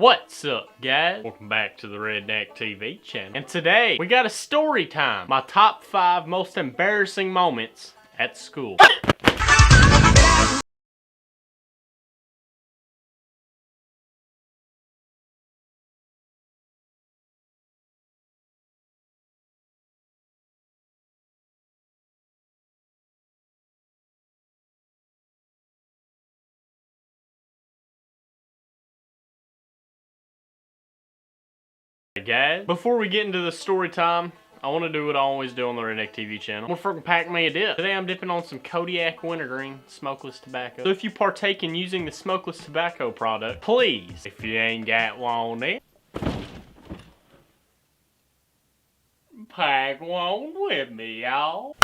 What's up, guys? Welcome back to the Redneck TV channel. And today, we got a story time. My top 5 most embarrassing moments at school. Hey guys, before we get into the story time, I want to do what I always do on the Redneck TV channel. I'm gonna freaking pack me a dip. Today I'm dipping on some Kodiak Wintergreen smokeless tobacco. So if you partake in using the smokeless tobacco product, please, if you ain't got one it, pack one with me, y'all.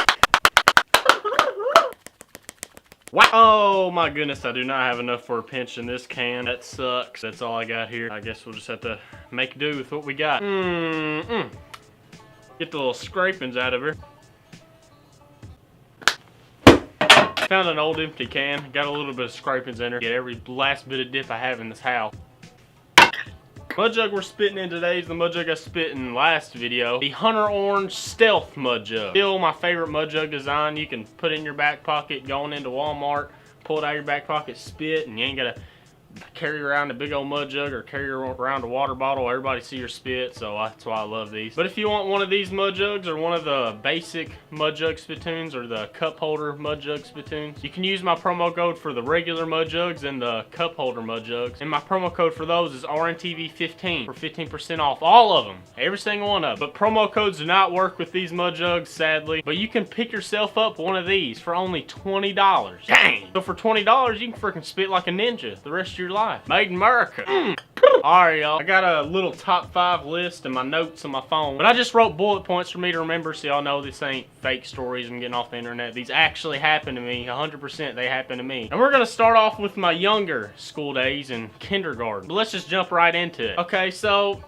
Wow. Oh my goodness, I do not have enough for a pinch in this can. That sucks. That's all I got here. I guess we'll just have to make do with what we got. Get the little scrapings out of here. Found an old empty can. Got a little bit of scrapings in there. Get every last bit of dip I have in this house. Mud jug we're spitting in today is the mud jug I spit in last video. The Hunter Orange Stealth Mud Jug. Still my favorite mud jug design. You can put it in your back pocket going into Walmart, pull it out of your back pocket, spit, and you ain't gotta carry around a big old mud jug or carry around a water bottle. Everybody see your spit, so that's why I love these. But if you want one of these mud jugs or one of the basic mud jug spittoons or the cup holder mud jug spittoons, you can use my promo code for the regular mud jugs and the cup holder mud jugs. And my promo code for those is RNTV15 for 15% off all of them. Every single one of them. But promo codes do not work with these mud jugs, sadly. But you can pick yourself up one of these for only $20. Dang! So for $20, you can freaking spit like a ninja the rest of your life. Made in America. Alright, y'all. I got a little top 5 list in my notes on my phone. But I just wrote bullet points for me to remember, so y'all know this ain't fake stories I'm getting off the internet. These actually happened to me. 100% they happened to me. And we're gonna start off with my younger school days in kindergarten. But let's just jump right into it. Okay, so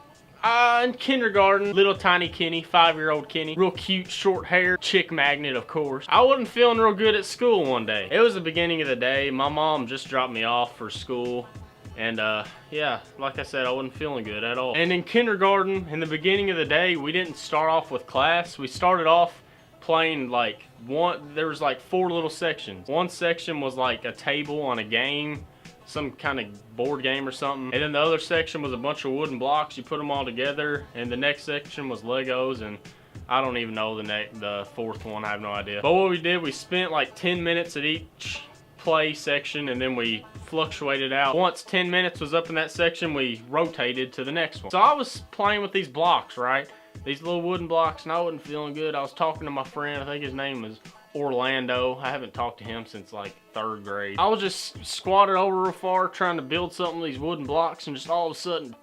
in kindergarten, little tiny Kenny, 5-year-old Kenny, real cute, short hair, chick magnet, of course. I wasn't feeling real good at school one day. It was the beginning of the day. My mom just dropped me off for school. And yeah, like I said, I wasn't feeling good at all. And in kindergarten, in the beginning of the day, we didn't start off with class. We started off playing like there was like 4 little sections. One section was like a table on a game, some kind of board game or something. And then the other section was a bunch of wooden blocks. You put them all together. And the next section was Legos, and I don't even know the 4th one. I have no idea. But what we did, we spent like 10 minutes at each play section, and then we fluctuated out. Once 10 minutes was up in that section, we rotated to the next one. So I was playing with these blocks, right? These little wooden blocks, and I wasn't feeling good. I was talking to my friend. I think his name was Orlando. I haven't talked to him since like 3rd grade. I was just squatted over real far trying to build something with these wooden blocks, and just all of a sudden,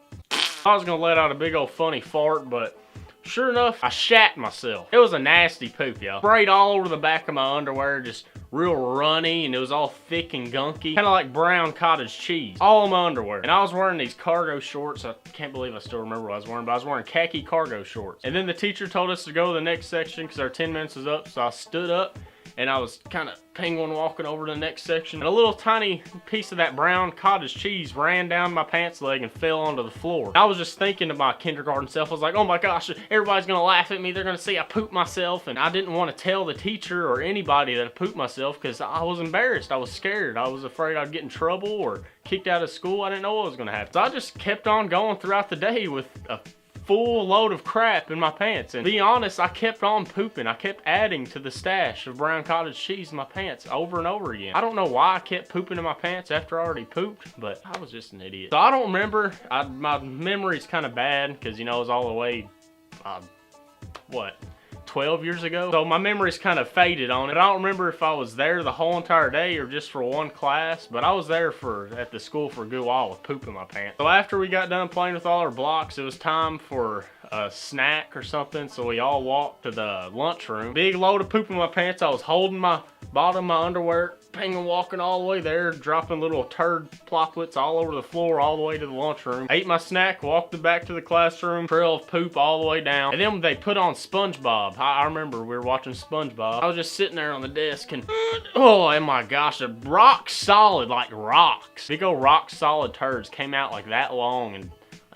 I was gonna let out a big old funny fart, but sure enough, I shat myself. It was a nasty poop, y'all. Sprayed all over the back of my underwear, just real runny, and it was all thick and gunky. Kind of like brown cottage cheese. All in my underwear. And I was wearing these cargo shorts. I can't believe I still remember what I was wearing, but I was wearing khaki cargo shorts. And then the teacher told us to go to the next section because our 10 minutes was up, so I stood up, and I was kind of penguin walking over to the next section. And a little tiny piece of that brown cottage cheese ran down my pants leg and fell onto the floor. I was just thinking to my kindergarten self, I was like, oh my gosh, everybody's gonna laugh at me. They're gonna see I pooped myself. And I didn't want to tell the teacher or anybody that I pooped myself because I was embarrassed. I was scared. I was afraid I'd get in trouble or kicked out of school. I didn't know what was gonna happen. So I just kept on going throughout the day with a full load of crap in my pants. And to be honest, I kept on pooping. I kept adding to the stash of brown cottage cheese in my pants over and over again. I don't know why I kept pooping in my pants after I already pooped, but I was just an idiot. So I don't remember. My memory's kind of bad because, you know, it was all the way, what, 12 years ago? So my memory's kind of faded on it. I don't remember if I was there the whole entire day or just for one class, but I was there at the school for a good while with poop in my pants. So after we got done playing with all our blocks, it was time for a snack or something, so we all walked to the lunchroom. Big load of poop in my pants. I was holding my bottom of my underwear, penguin walking all the way there, dropping little turd ploplets all over the floor all the way to the lunchroom. Ate my snack, walked back to the classroom, trail of poop all the way down. And then they put on SpongeBob. I remember we were watching SpongeBob. I was just sitting there on the desk and oh my gosh, a rock solid, like rocks. Big old rock solid turds came out like that long, and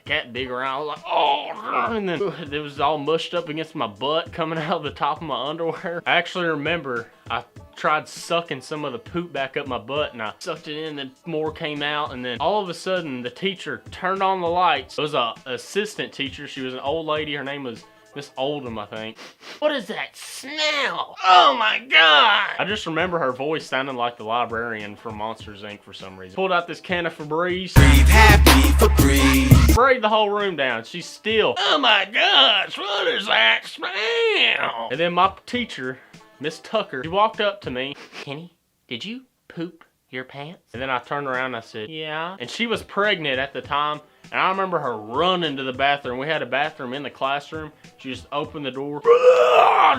like that big around. I was like, oh, and then it was all mushed up against my butt coming out of the top of my underwear. I actually remember I tried sucking some of the poop back up my butt, and I sucked it in, and more came out, and then all of a sudden the teacher turned on the lights. It was a assistant teacher. She was an old lady. Her name was Miss Oldham, I think. What is that smell? Oh my God! I just remember her voice sounding like the librarian from Monsters, Inc. for some reason. Pulled out this can of Febreze. Breathe happy Febreze. Sprayed the whole room down. She's still, oh my gosh, what is that smell? And then my teacher, Miss Tucker, she walked up to me. Kenny, did you poop your pants? And then I turned around and I said, yeah. And she was pregnant at the time. And I remember her running to the bathroom. We had a bathroom in the classroom. She just opened the door,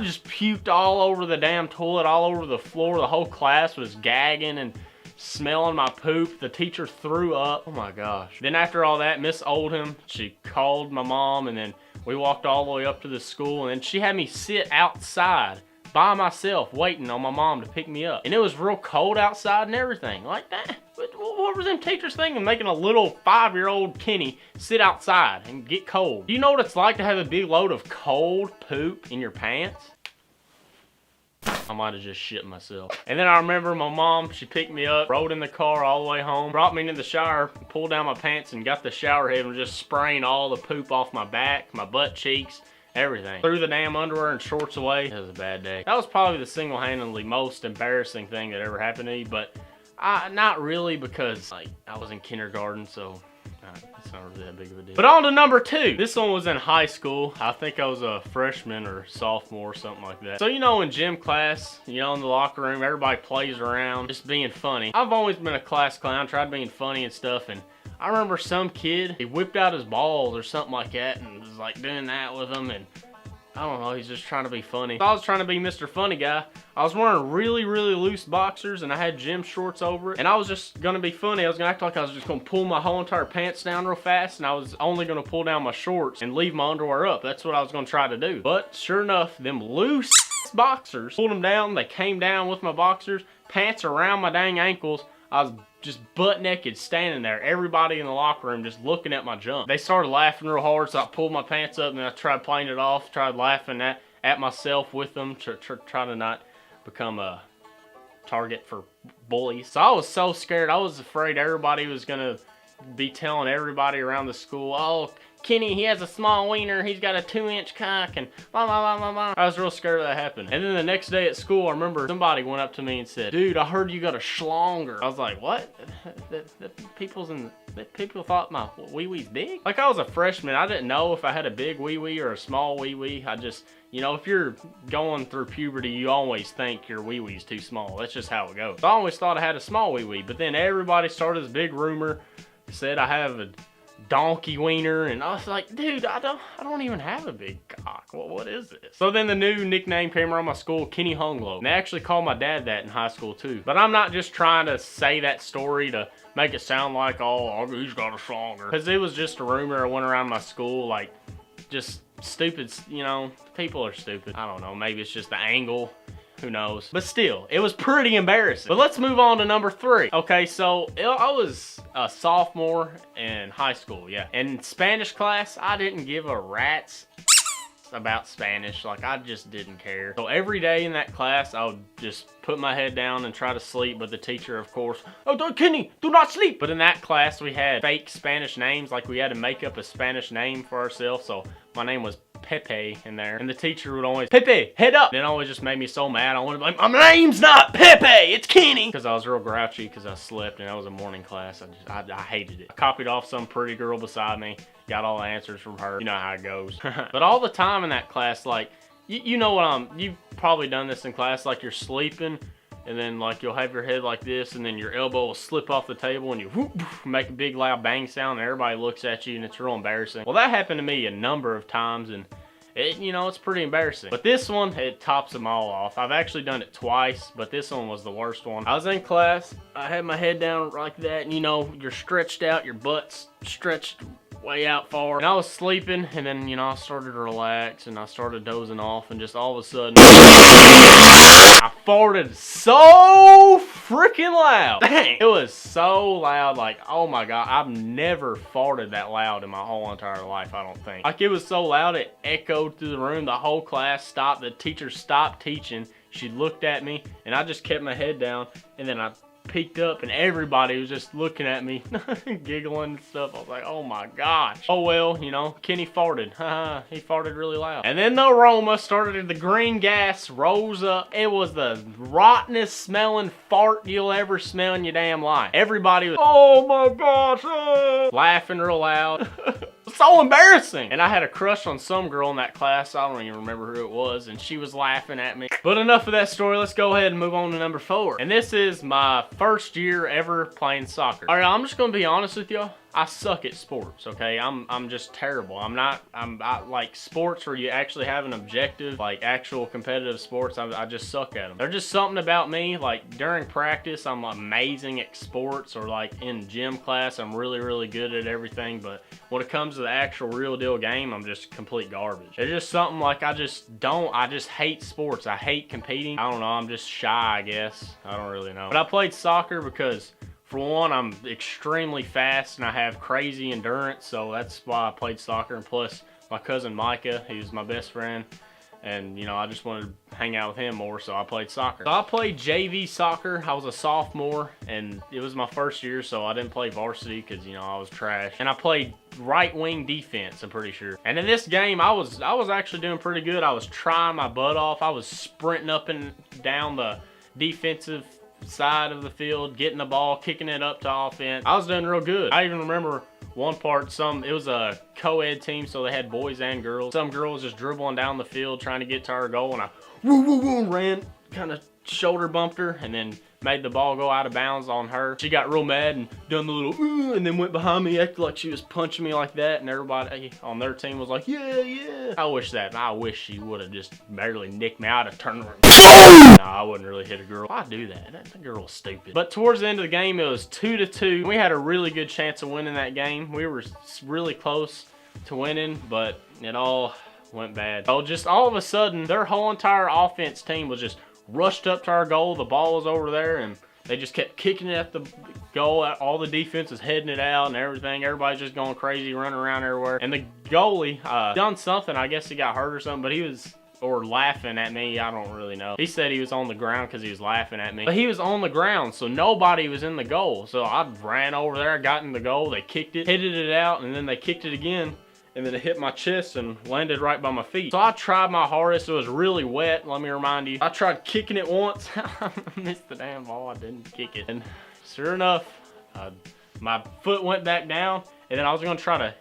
just puked all over the damn toilet, all over the floor. The whole class was gagging and smelling my poop. The teacher threw up. Oh my gosh. Then after all that, Miss Oldham, she called my mom, and then we walked all the way up to the school, and then she had me sit outside by myself waiting on my mom to pick me up. And it was real cold outside and everything. Like that. What were them teachers thinking? Making a little 5-year-old Kenny sit outside and get cold. Do you know what it's like to have a big load of cold poop in your pants? I might have just shit myself. And then I remember my mom, she picked me up, rode in the car all the way home, brought me into the shower, pulled down my pants, and got the shower head and just spraying all the poop off my back, my butt cheeks, everything. Threw the damn underwear and shorts away. It was a bad day. That was probably the single-handedly most embarrassing thing that ever happened to me, but not really, because like I was in kindergarten, so it's not really that big of a deal. But on to number 2. This one was in high school. I think I was a freshman or sophomore, something like that. So you know, in gym class, you know, in the locker room, everybody plays around, just being funny. I've always been a class clown, tried being funny and stuff, and I remember some kid, he whipped out his balls or something like that and was like doing that with them, and I don't know, he's just trying to be funny. So I was trying to be Mr. Funny Guy. I was wearing really, really loose boxers, and I had gym shorts over it, and I was just gonna be funny. I was gonna act like I was just gonna pull my whole entire pants down real fast, and I was only gonna pull down my shorts and leave my underwear up. That's what I was gonna try to do. But sure enough, them loose boxers, pulled them down, they came down with my boxers, pants around my dang ankles. I was just butt naked standing there. Everybody in the locker room just looking at my junk. They started laughing real hard, so I pulled my pants up and I tried playing it off, tried laughing at myself with them, try to not become a target for bullies. So I was so scared. I was afraid everybody was gonna be telling everybody around the school, oh, Kenny, he has a small wiener, he's got a 2-inch cock, and blah, blah, blah, blah, blah. I was real scared of that happening. And then the next day at school, I remember somebody went up to me and said, dude, I heard you got a schlonger. I was like, what? People thought my wee-wee's big? Like, I was a freshman. I didn't know if I had a big wee-wee or a small wee-wee. I just, you know, if you're going through puberty, you always think your wee-wee's too small. That's just how it goes. So I always thought I had a small wee-wee, but then everybody started this big rumor, said I have a donkey wiener, and I was like, dude, I don't even have a big cock. Well, what is this? So then the new nickname came around my school, Kenny Hunglow. And they actually called my dad that in high school too. But I'm not just trying to say that story to make it sound like, oh, he's got a schlonger. Because it was just a rumor that went around my school, like, just stupid, you know, people are stupid. I don't know, maybe it's just the angle. Who knows? But still, it was pretty embarrassing. But let's move on to number 3. Okay, so I was a sophomore in high school, yeah. In Spanish class, I didn't give a rat's about Spanish. Like, I just didn't care. So every day in that class, I would just put my head down and try to sleep. But the teacher, of course, oh, Kenny, do not sleep. But in that class, we had fake Spanish names. Like, we had to make up a Spanish name for ourselves. So my name was Pepe in there, and the teacher would always, Pepe, head up. It always just made me so mad. I wanted to be like, my name's not Pepe, it's Kenny. Because I was real grouchy because I slept, and that was a morning class. I hated it. I copied off some pretty girl beside me, got all the answers from her. You know how it goes. But all the time in that class, like, you know what you've probably done this in class, like you're sleeping, and then like you'll have your head like this, and then your elbow will slip off the table, and you whoop, make a big loud bang sound, and everybody looks at you, and it's real embarrassing. Well, that happened to me a number of times, and you know, it's pretty embarrassing. But this one, it tops them all off. I've actually done it twice, but this one was the worst one. I was in class, I had my head down like that, and you know, you're stretched out, your butt's stretched way out far. And I was sleeping, and then, you know, I started to relax, and I started dozing off, and just all of a sudden, I farted so freaking loud. Dang. It was so loud, like, oh my God. I've never farted that loud in my whole entire life, I don't think. Like, it was so loud, it echoed through the room. The whole class stopped. The teacher stopped teaching. She looked at me, and I just kept my head down, and then I peeked up, and everybody was just looking at me, giggling and stuff. I was like, oh my gosh. Oh well, you know, Kenny farted. He farted really loud. And then the aroma started, the green gas rose up. It was the rottenest smelling fart you'll ever smell in your damn life. Everybody was, oh my gosh, laughing real loud. So embarrassing. And I had a crush on some girl in that class. I don't even remember who it was, and she was laughing at me. But enough of that story. Let's go ahead and move on to number 4. And this is my first year ever playing soccer. All right, I'm just gonna be honest with y'all. I suck at sports, okay? I'm just terrible. I like sports where you actually have an objective, like actual competitive sports, I just suck at them. There's just something about me, like during practice, I'm amazing at sports, or like in gym class, I'm really, really good at everything, but when it comes to the actual real deal game, I'm just complete garbage. It's just something like I just hate sports. I hate competing. I don't know, I'm just shy, I guess. I don't really know. But I played soccer because, for one, I'm extremely fast and I have crazy endurance, so that's why I played soccer. And plus, my cousin Micah, he was my best friend, and you know, I just wanted to hang out with him more, so I played soccer. So I played JV soccer. I was a sophomore, and it was my first year, so I didn't play varsity because, you know, I was trash. And I played right wing defense, I'm pretty sure. And in this game, I was actually doing pretty good. I was trying my butt off. I was sprinting up and down the defensive side of the field, getting the ball, kicking it up to offense. I was doing real good. I even remember one part, it was a co-ed team, so they had boys and girls. Some girls just dribbling down the field trying to get to our goal, and I ran, kind of shoulder bumped her, and then made the ball go out of bounds on her. She got real mad and done the little and then went behind me, acted like she was punching me like that, and everybody on their team was like, yeah, yeah. I wish she would have just barely nicked me out and turned around. No, I wouldn't really hit a girl. Why'd I do that? That girl was stupid. But towards the end of the game, it was 2-2. We had a really good chance of winning that game. We were really close to winning, but it all went bad. So just all of a sudden, their whole entire offense team was just rushed up to our goal. The ball was over there, and they just kept kicking it at the goal. All the defense is heading it out and everything. Everybody's just going crazy, running around everywhere. And the goalie done something. I guess he got hurt or something, but he was, or laughing at me, I don't really know. He said he was on the ground because he was laughing at me. But he was on the ground, so nobody was in the goal. So I ran over there, got in the goal, they kicked it, headed it out, and then they kicked it again. And then it hit my chest and landed right by my feet. So I tried my hardest. It was really wet, let me remind you. I tried kicking it once. I missed the damn ball. I didn't kick it. And sure enough, my foot went back down. And then I was going to try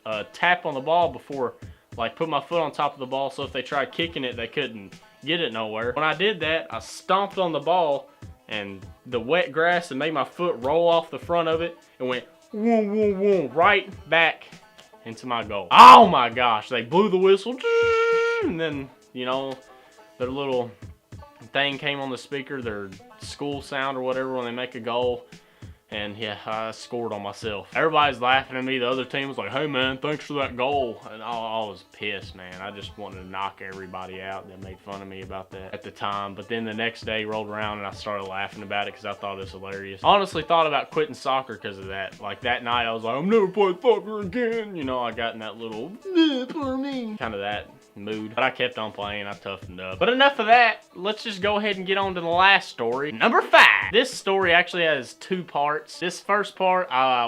to tap on the ball before, like, put my foot on top of the ball. So if they tried kicking it, they couldn't get it nowhere. When I did that, I stomped on the ball. And the wet grass had made my foot roll off the front of it. And went, whoom, whoom, whoom, right back into my goal. Oh my gosh, they blew the whistle, and then, you know, their little thing came on the speaker, their school sound or whatever, when they make a goal. And yeah, I scored on myself. Everybody's laughing at me. The other team was like, hey man, thanks for that goal. And I was pissed, man. I just wanted to knock everybody out that made fun of me about that at the time. But then the next day rolled around and I started laughing about it because I thought it was hilarious. Honestly thought about quitting soccer because of that. Like that night I was like, I'm never playing soccer again. You know, I got in that little, poor me, kind of that mood. But I kept on playing, I toughened up. But enough of that, let's just go ahead and get on to the last story. Number 5. This story actually has 2 parts. This first part, I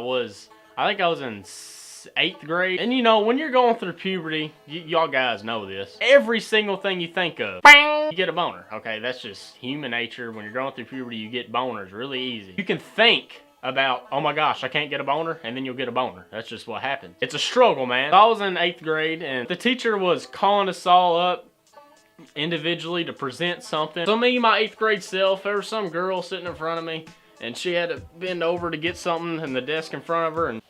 think I was in 8th grade. And you know, when you're going through puberty, y'all guys know this. Every single thing you think of, bang, you get a boner. Okay, that's just human nature. When you're going through puberty, you get boners really easy. You can think about, oh my gosh, I can't get a boner, and then you'll get a boner. That's just what happens. It's a struggle, man. So I was in 8th grade, and the teacher was calling us all up individually to present something. So me, my 8th grade self, there was some girl sitting in front of me, and she had to bend over to get something in the desk in front of her, and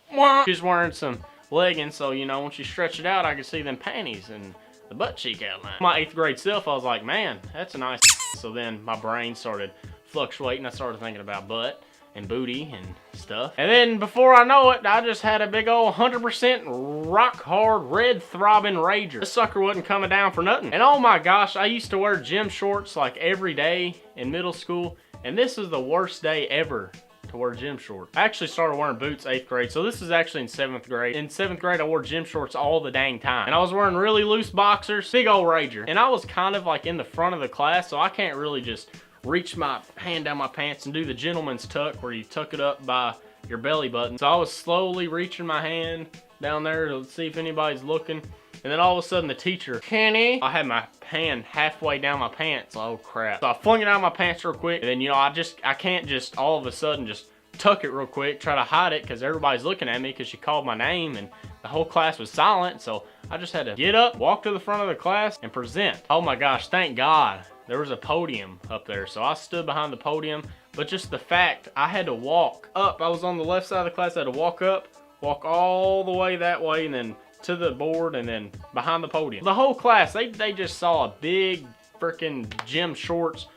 she's wearing some leggings, so you know, when she stretched it out, I could see them panties and the butt cheek outline. My 8th grade self, I was like, man, that's a nice. So then my brain started fluctuating. I started thinking about butt. and booty and stuff. And then before I know it, I just had a big old 100% rock hard red throbbing rager. This sucker wasn't coming down for nothing. And oh my gosh, I used to wear gym shorts like every day in middle school, and this is the worst day ever to wear gym shorts. I actually started wearing boots 8th grade, so this is actually in 7th grade. In 7th grade, I wore gym shorts all the dang time. And I was wearing really loose boxers, big old rager. And I was kind of like in the front of the class, so I can't really just reach my hand down my pants and do the gentleman's tuck where you tuck it up by your belly button. So I was slowly reaching my hand down there to see if anybody's looking. And then all of a sudden the teacher, Kenny, I had my hand halfway down my pants. Oh crap. So I flung it out of my pants real quick. And then, you know, I can't just all of a sudden just tuck it real quick, try to hide it because everybody's looking at me because she called my name and the whole class was silent. So I just had to get up, walk to the front of the class and present. Oh my gosh, thank God. There was a podium up there, so I stood behind the podium, but just the fact I had to walk up, I was on the left side of the class, I had to walk up, walk all the way that way, and then to the board, and then behind the podium. The whole class, they just saw a big freaking gym shorts,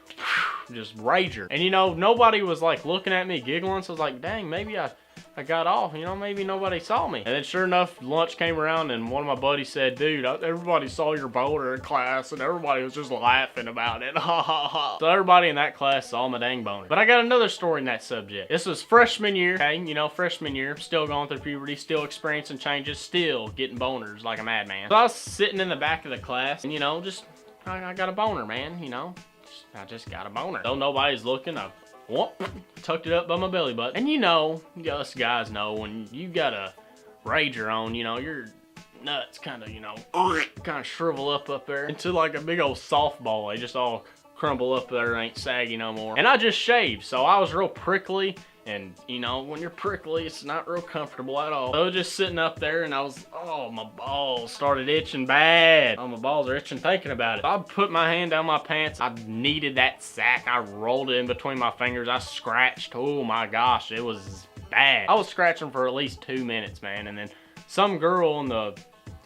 just rager. And you know, nobody was like looking at me giggling, so I was like, dang, maybe I got off, you know, maybe nobody saw me. And then sure enough, lunch came around and one of my buddies said, dude, everybody saw your boner in class and everybody was just laughing about it. So everybody in that class saw my dang boner. But I got another story in that subject. This was freshman year, okay, you know, freshman year, still going through puberty, still experiencing changes, still getting boners like a madman. So I was sitting in the back of the class and, you know, I got a boner, man, you know. I just got a boner. Though nobody's looking, I tucked it up by my belly button. And you know, us guys know when you got a rager on, you know, your nuts kind of, you know, kind of shrivel up there into like a big old softball. They just all crumble up there, ain't saggy no more. And I just shaved, so I was real prickly. And you know, when you're prickly, it's not real comfortable at all. So I was just sitting up there and I was, oh, my balls started itching bad. Oh, my balls are itching thinking about it. So I put my hand down my pants. I kneaded that sack. I rolled it in between my fingers. I scratched. Oh my gosh, it was bad. I was scratching for at least 2 minutes, man. And then some girl in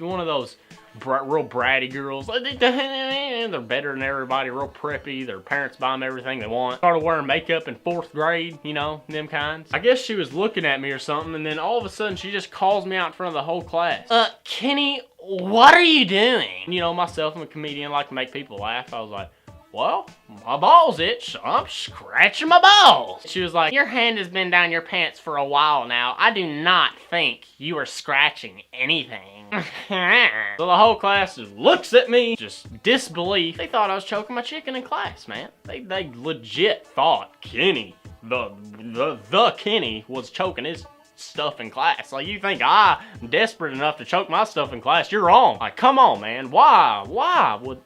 one of those real bratty girls, they're better than everybody, real preppy, their parents buy them everything they want. Started wearing makeup in 4th grade, you know, them kinds. I guess she was looking at me or something, and then all of a sudden she just calls me out in front of the whole class. Kenny, what are you doing? You know, myself, I'm a comedian, like to make people laugh. I was like, well, my balls itch, so I'm scratching my balls. She was like, your hand has been down your pants for a while now. I do not think you are scratching anything. So the whole class just looks at me, just disbelief. They thought I was choking my chicken in class, man. They legit thought Kenny, the Kenny was choking his stuff in class. Like, you think I'm desperate enough to choke my stuff in class? You're wrong. Like, come on, man. Why would...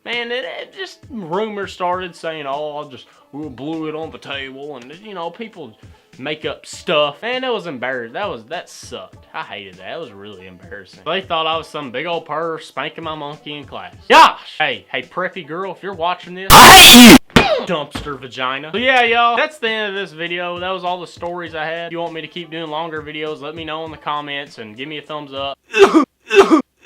Man, it just, rumors started saying, oh, I just blew it on the table, and, you know, people make up stuff. Man, it was embarrassing. That sucked. I hated that. It was really embarrassing. They thought I was some big old perv spanking my monkey in class. Gosh! Hey, preppy girl, if you're watching this, I hate you! Dumpster vagina. So yeah, y'all, that's the end of this video. That was all the stories I had. If you want me to keep doing longer videos, let me know in the comments and give me a thumbs up.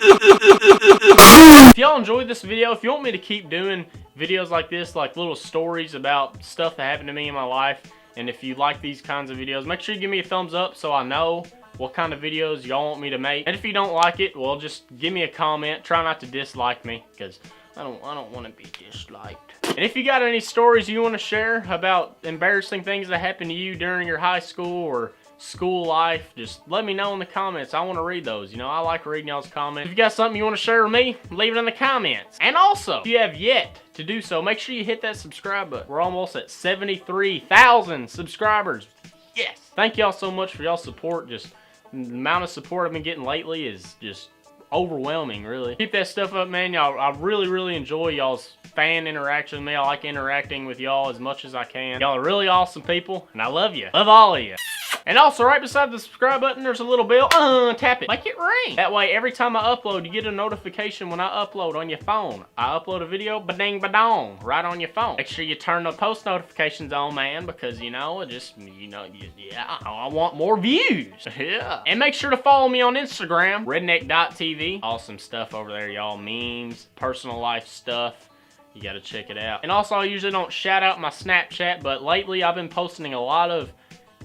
If y'all enjoyed this video, if you want me to keep doing videos like this, like little stories about stuff that happened to me in my life, and if you like these kinds of videos, make sure you give me a thumbs up so I know what kind of videos y'all want me to make. And if you don't like it, well, just give me a comment. Try not to dislike me, because I don't want to be disliked. And if you got any stories you want to share about embarrassing things that happened to you during your high school or school life, just let me know in the comments. I want to read those. You know, I like reading y'all's comments. If you got something you want to share with me, leave it in the comments. And also, if you have yet to do so, make sure you hit that subscribe button. We're almost at 73,000 subscribers. Yes. Thank y'all so much for y'all's support. Just the amount of support I've been getting lately is just overwhelming, really. Keep that stuff up, man. Y'all, I really enjoy y'all's fan interaction with me. I like interacting with y'all as much as I can. Y'all are really awesome people, and I love you. Love all of you. And also, right beside the subscribe button, there's a little bell. Tap it. Make it ring. That way, every time I upload, you get a notification when I upload on your phone. I upload a video, ba-ding, ba-dong, right on your phone. Make sure you turn the post notifications on, man, because, you know, yeah, I want more views. Yeah. And make sure to follow me on Instagram, redneck.tv. Awesome stuff over there, y'all. Memes, personal life stuff. You gotta check it out. And also, I usually don't shout out my Snapchat, but lately I've been posting a lot of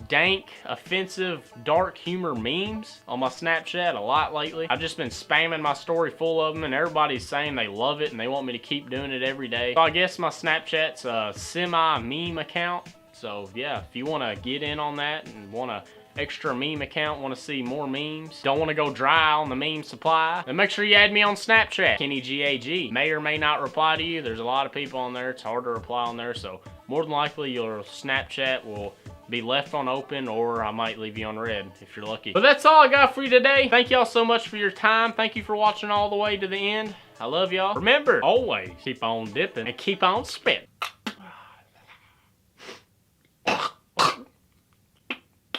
dank, offensive, dark humor memes on my Snapchat a lot lately. I've just been spamming my story full of them, and everybody's saying they love it and they want me to keep doing it every day. So I guess my Snapchat's a semi-meme account. So yeah, if you want to get in on that and want a extra meme account, want to see more memes, don't want to go dry on the meme supply, then make sure you add me on Snapchat, KennyGAG. May or may not reply to you. There's a lot of people on there. It's hard to reply on there, so more than likely your Snapchat will be left on open, or I might leave you on red if you're lucky. But that's all I got for you today. Thank y'all so much for your time. Thank you for watching all the way to the end. I love y'all. Remember, always keep on dipping and keep on spitting.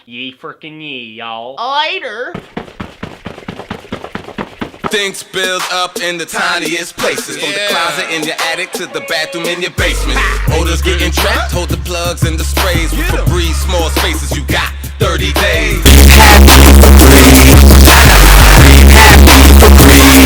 Ye freaking ye, y'all. Later. Things build up in the tiniest places. From the closet in your attic to the bathroom in your basement. Odors getting trapped, hold the plugs and the sprays. With Febreze, small spaces, you got 30 days. Happy Febreze. Happy Febreze.